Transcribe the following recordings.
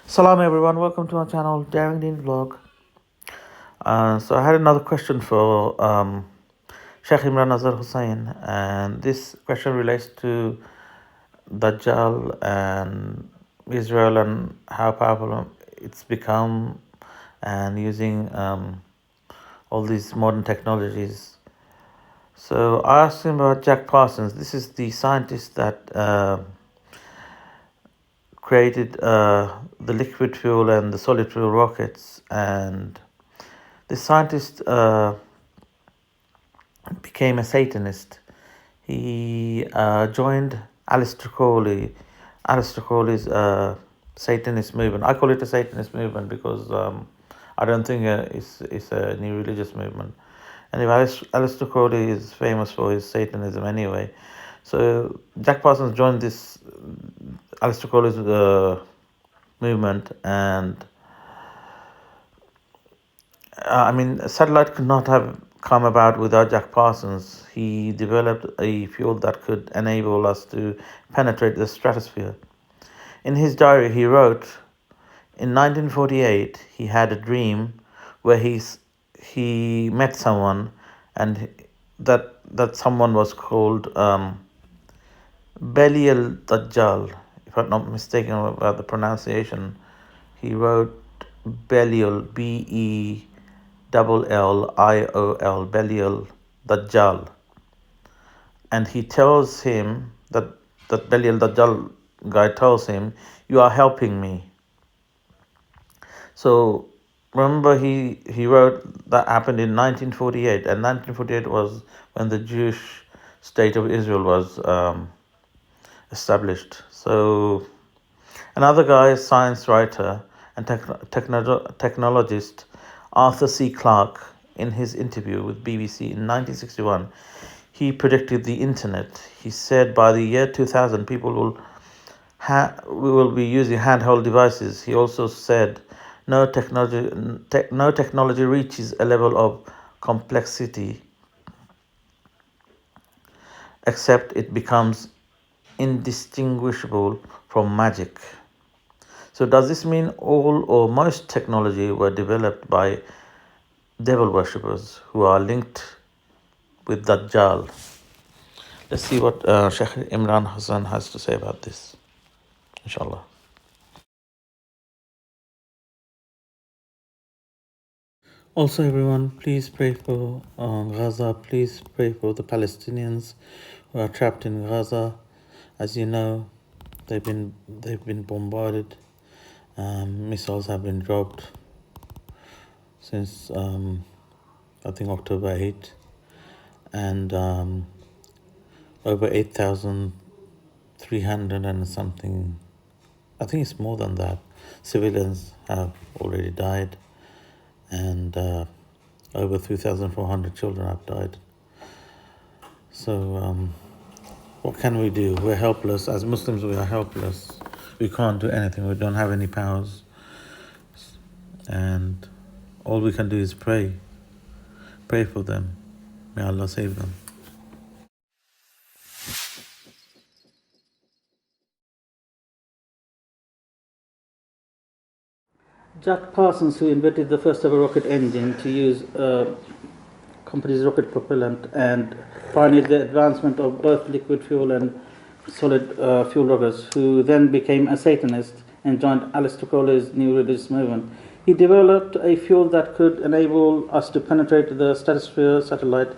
Salam everyone, welcome to our channel DaringDeen vlog. So I had another question for Sheikh Imran Nazar Hosein, and this question relates to Dajjal and Israel and how powerful it's become, and using all these modern technologies. So I asked him about Jack Parsons. This is the scientist that created the liquid fuel and the solid fuel rockets, and the scientist became a Satanist. He joined Aleister Crowley's Satanist movement. I call it a Satanist movement because I don't think it's a new religious movement. Anyway, Aleister Crowley is famous for his Satanism anyway. So Jack Parsons joined this Aleister Crowley's movement, and satellite could not have come about without Jack Parsons. He developed a fuel that could enable us to penetrate the stratosphere. In his diary, he wrote, in 1948, he had a dream where he met someone, and that someone was called Belial Dajjal. If I'm not mistaken about the pronunciation, he wrote Belial, Beliol, Belial Dajjal. And he tells him that Belial Dajjal guy tells him, "You are helping me." So remember, he wrote that happened in 1948, and 1948 was when the Jewish state of Israel was established. So another guy, science writer and technologist, Arthur C. Clarke, in his interview with BBC in 1961, he predicted the internet. He said by the year 2000, people we will be using handheld devices. He also said no technology reaches a level of complexity except it becomes indistinguishable from magic. So does this mean all or most technology were developed by devil worshippers who are linked with Dajjal? Let's see what Sheikh Imran Hassan has to say about this, inshallah. Also, everyone, please pray for Gaza. Please pray for the Palestinians who are trapped in Gaza. As you know, they've been bombarded. Missiles have been dropped since I think October 8, and over 8,300 and something, I think it's more than that, civilians have already died, and over 3,400 children have died. So what can we do? We're helpless. As Muslims, we are helpless. We can't do anything. We don't have any powers. And all we can do is pray. Pray for them. May Allah save them. Jack Parsons, who invented the first ever rocket engine to use company's rocket propellant and pioneered the advancement of both liquid fuel and solid fuel rockets, who then became a Satanist and joined Aleister Crowley's new religious movement. He developed a fuel that could enable us to penetrate the stratosphere. Satellite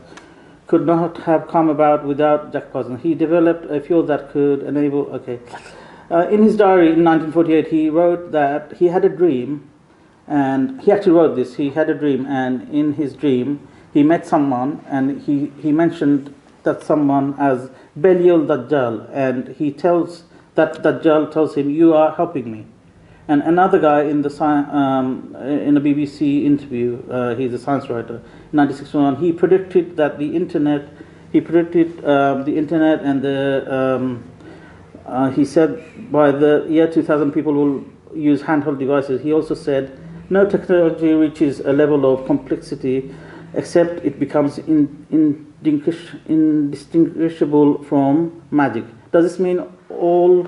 could not have come about without Jack Parsons. He developed a fuel that could enable... in his diary in 1948, he wrote that he had a dream, and he actually wrote this. He had a dream, and in his dream, he met someone, and he mentioned that someone as Belial Dajjal, and Dajjal tells him, "You are helping me." And another guy in a BBC interview, he's a science writer, in 1961, he predicted that the internet. He predicted the internet and the. He said by the year 2000, people will use handheld devices. He also said no technology reaches a level of complexity except it becomes indistinguishable from magic. Does this mean all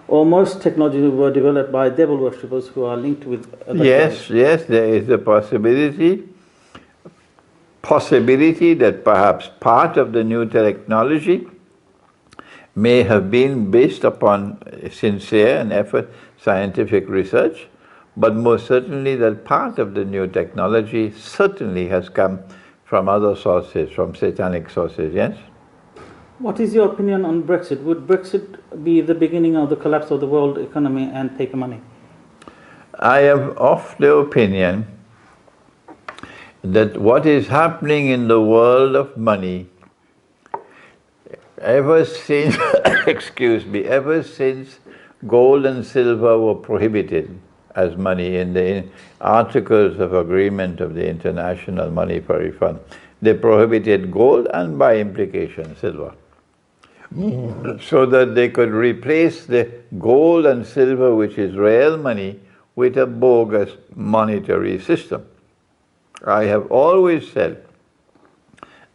or most technologies were developed by devil worshippers who are linked with Yes, yes, there is a possibility that perhaps part of the new technology may have been based upon sincere and effort scientific research, but most certainly that part of the new technology certainly has come from other sources, from satanic sources, yes? What is your opinion on Brexit? Would Brexit be the beginning of the collapse of the world economy and paper money? I am of the opinion that what is happening in the world of money ever since, excuse me, ever since gold and silver were prohibited as money in the Articles of Agreement of the International Monetary Fund, they prohibited gold and by implication silver, so that they could replace the gold and silver, which is real money, with a bogus monetary system. I have always said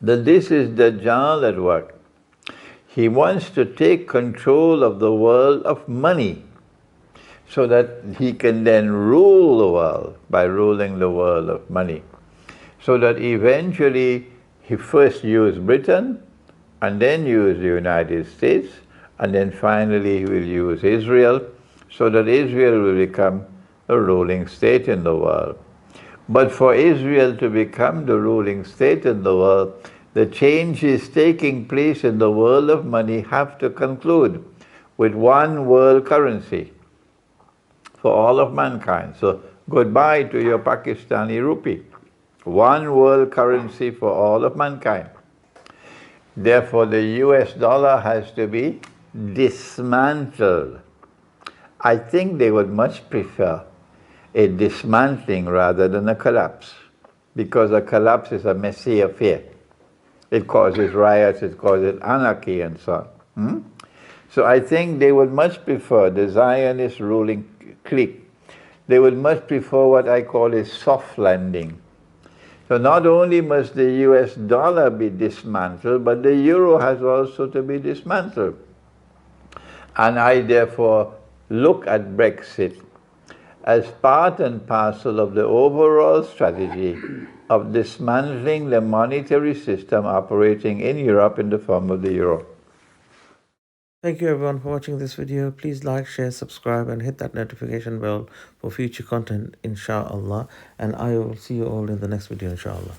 that this is Dajjal at work. He wants to take control of the world of money so that he can then rule the world by ruling the world of money. So that eventually he first used Britain, and then used the United States, and then finally he will use Israel, so that Israel will become a ruling state in the world. But for Israel to become the ruling state in the world, the changes taking place in the world of money have to conclude with one world currency for all of mankind. So goodbye to your Pakistani rupee. One world currency for all of mankind. Therefore, the US dollar has to be dismantled. I think they would much prefer a dismantling rather than a collapse, because a collapse is a messy affair. It causes riots, it causes anarchy and so on. So I think they would much prefer, the Zionist ruling clique, they would much prefer what I call a soft landing. So not only must the US dollar be dismantled, but the euro has also to be dismantled. And I therefore look at Brexit as part and parcel of the overall strategy of dismantling the monetary system operating in Europe in the form of the euro. Thank you everyone for watching this video. Please like, share, subscribe and hit that notification bell for future content, inshallah. And I will see you all in the next video, inshallah.